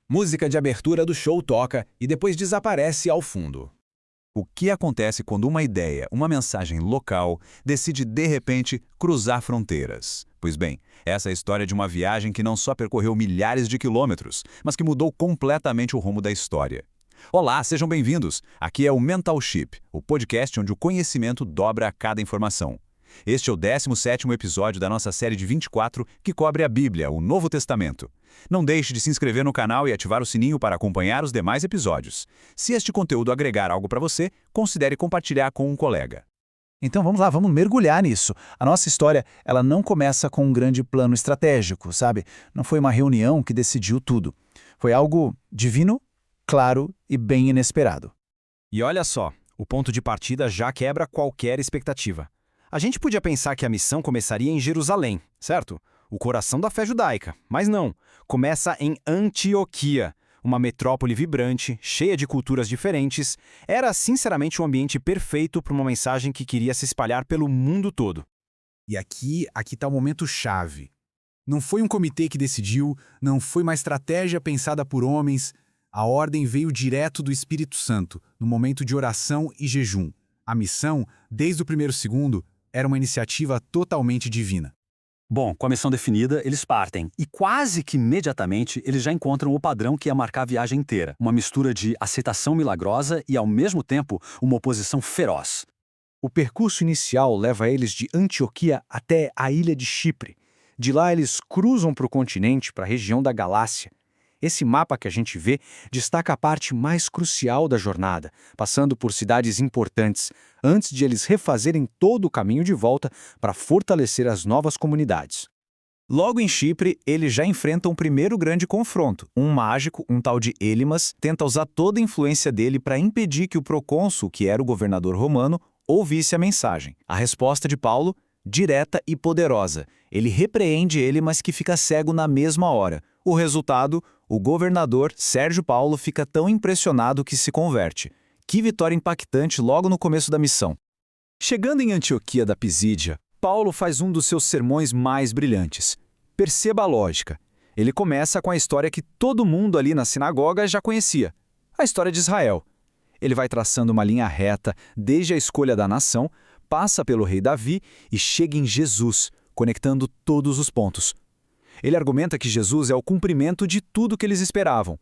Música de abertura do show toca e depois desaparece ao fundo. O que acontece quando uma ideia, uma mensagem local, decide de repente cruzar fronteiras? Pois bem, essa é a história de uma viagem que não só percorreu milhares de quilômetros, mas que mudou completamente o rumo da história. Olá, sejam bem-vindos! Aqui é o Mentalship, o podcast onde o conhecimento dobra a cada informação. Este é o 17º episódio da nossa série de 24 que cobre a Bíblia, o Novo Testamento. Não deixe de se inscrever no canal e ativar o sininho para acompanhar os demais episódios. Se este conteúdo agregar algo para você, considere compartilhar com um colega. Então vamos lá, vamos mergulhar nisso. A nossa história, ela não começa com um grande plano estratégico, sabe? Não foi uma reunião que decidiu tudo. Foi algo divino, claro e bem inesperado. E olha só, o ponto de partida já quebra qualquer expectativa. A gente podia pensar que a missão começaria em Jerusalém, certo? O coração da fé judaica. Mas não, começa em Antioquia, uma metrópole vibrante, cheia de culturas diferentes. Era, sinceramente, um ambiente perfeito para uma mensagem que queria se espalhar pelo mundo todo. E aqui está o momento chave. Não foi um comitê que decidiu, não foi uma estratégia pensada por homens. A ordem veio direto do Espírito Santo, no momento de oração e jejum. A missão, desde o primeiro segundo, era uma iniciativa totalmente divina. Bom, com a missão definida, eles partem. E quase que imediatamente eles já encontram o padrão que ia marcar a viagem inteira. Uma mistura de aceitação milagrosa e, ao mesmo tempo, uma oposição feroz. O percurso inicial leva eles de Antioquia até a ilha de Chipre. De lá eles cruzam para o continente, para a região da Galácia. Esse mapa que a gente vê destaca a parte mais crucial da jornada, passando por cidades importantes, antes de eles refazerem todo o caminho de volta para fortalecer as novas comunidades. Logo em Chipre, eles já enfrentam o primeiro grande confronto. Um mágico, um tal de Elimas, tenta usar toda a influência dele para impedir que o procônsul, que era o governador romano, ouvisse a mensagem. A resposta de Paulo, direta e poderosa. Ele repreende Elimas, que fica cego na mesma hora. O resultado, o governador Sérgio Paulo fica tão impressionado que se converte. Que vitória impactante logo no começo da missão. Chegando em Antioquia da Pisídia, Paulo faz um dos seus sermões mais brilhantes. Perceba a lógica. Ele começa com a história que todo mundo ali na sinagoga já conhecia. A história de Israel. Ele vai traçando uma linha reta desde a escolha da nação, passa pelo rei Davi e chega em Jesus, conectando todos os pontos. Ele argumenta que Jesus é o cumprimento de tudo que eles esperavam.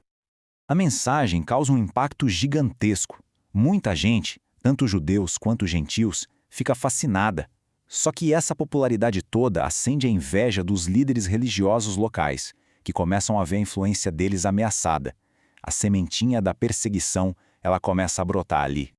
A mensagem causa um impacto gigantesco. Muita gente, tanto judeus quanto gentios, fica fascinada. Só que essa popularidade toda acende a inveja dos líderes religiosos locais, que começam a ver a influência deles ameaçada. A sementinha da perseguição, ela começa a brotar ali.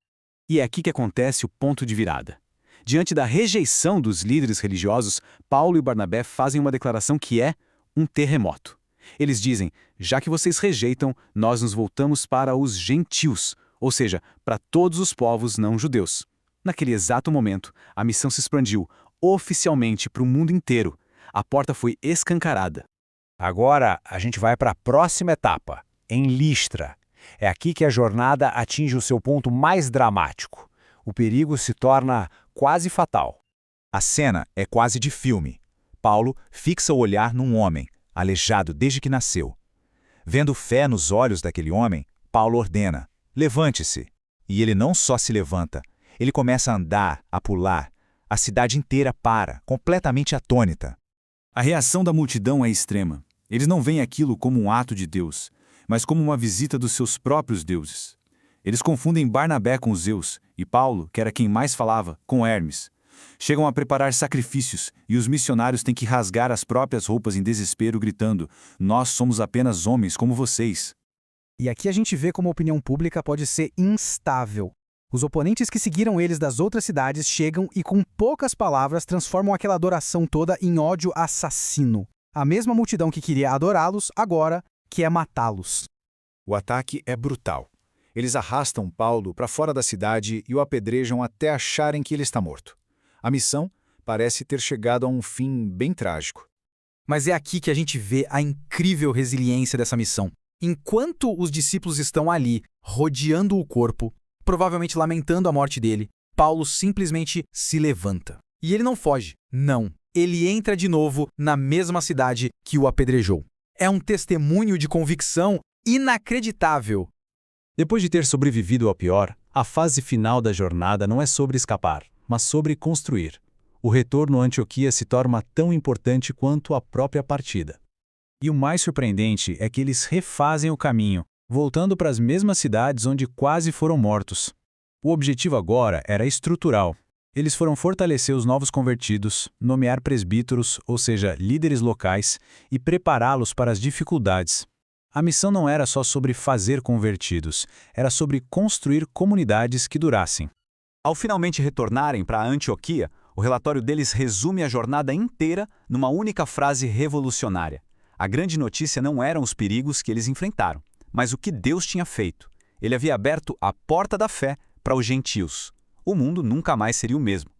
E é aqui que acontece o ponto de virada. Diante da rejeição dos líderes religiosos, Paulo e Barnabé fazem uma declaração que é um terremoto. Eles dizem, já que vocês rejeitam, nós nos voltamos para os gentios, ou seja, para todos os povos não judeus. Naquele exato momento, a missão se expandiu oficialmente para o mundo inteiro. A porta foi escancarada. Agora a gente vai para a próxima etapa, em Listra. É aqui que a jornada atinge o seu ponto mais dramático. O perigo se torna quase fatal. A cena é quase de filme. Paulo fixa o olhar num homem, aleijado desde que nasceu. Vendo fé nos olhos daquele homem, Paulo ordena, levante-se. E ele não só se levanta, ele começa a andar, a pular. A cidade inteira para, completamente atônita. A reação da multidão é extrema. Eles não veem aquilo como um ato de Deus, mas como uma visita dos seus próprios deuses. Eles confundem Barnabé com Zeus e Paulo, que era quem mais falava, com Hermes. Chegam a preparar sacrifícios e os missionários têm que rasgar as próprias roupas em desespero, gritando, nós somos apenas homens como vocês. E aqui a gente vê como a opinião pública pode ser instável. Os oponentes que seguiram eles das outras cidades chegam e com poucas palavras transformam aquela adoração toda em ódio assassino. A mesma multidão que queria adorá-los, agora quer matá-los. O ataque é brutal. Eles arrastam Paulo para fora da cidade e o apedrejam até acharem que ele está morto. A missão parece ter chegado a um fim bem trágico. Mas é aqui que a gente vê a incrível resiliência dessa missão. Enquanto os discípulos estão ali, rodeando o corpo, provavelmente lamentando a morte dele, Paulo simplesmente se levanta. E ele não foge, não. Ele entra de novo na mesma cidade que o apedrejou. É um testemunho de convicção inacreditável. Depois de ter sobrevivido ao pior, a fase final da jornada não é sobre escapar, mas sobre construir. O retorno a Antioquia se torna tão importante quanto a própria partida. E o mais surpreendente é que eles refazem o caminho, voltando para as mesmas cidades onde quase foram mortos. O objetivo agora era estrutural. Eles foram fortalecer os novos convertidos, nomear presbíteros, ou seja, líderes locais, e prepará-los para as dificuldades. A missão não era só sobre fazer convertidos, era sobre construir comunidades que durassem. Ao finalmente retornarem para Antioquia, o relatório deles resume a jornada inteira numa única frase revolucionária. A grande notícia não eram os perigos que eles enfrentaram, mas o que Deus tinha feito. Ele havia aberto a porta da fé para os gentios. O mundo nunca mais seria o mesmo.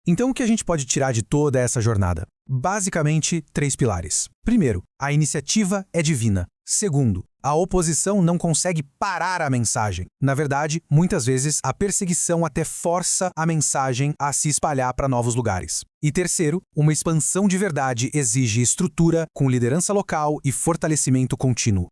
Então, o que a gente pode tirar de toda essa jornada? Basicamente, 3 pilares. Primeiro, a iniciativa é divina. Segundo, a oposição não consegue parar a mensagem. Na verdade, muitas vezes, a perseguição até força a mensagem a se espalhar para novos lugares. E terceiro, uma expansão de verdade exige estrutura, com liderança local e fortalecimento contínuo.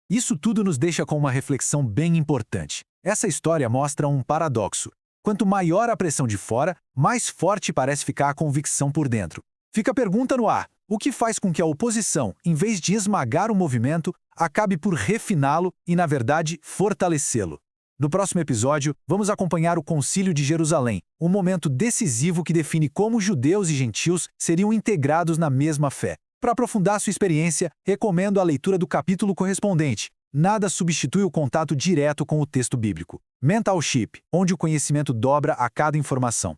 Isso tudo nos deixa com uma reflexão bem importante. Essa história mostra um paradoxo. Quanto maior a pressão de fora, mais forte parece ficar a convicção por dentro. Fica a pergunta no ar: o que faz com que a oposição, em vez de esmagar o movimento, acabe por refiná-lo e, na verdade, fortalecê-lo? No próximo episódio, vamos acompanhar o Concílio de Jerusalém, um momento decisivo que define como judeus e gentios seriam integrados na mesma fé. Para aprofundar sua experiência, recomendo a leitura do capítulo correspondente. Nada substitui o contato direto com o texto bíblico. Mental Ship, onde o conhecimento dobra a cada informação.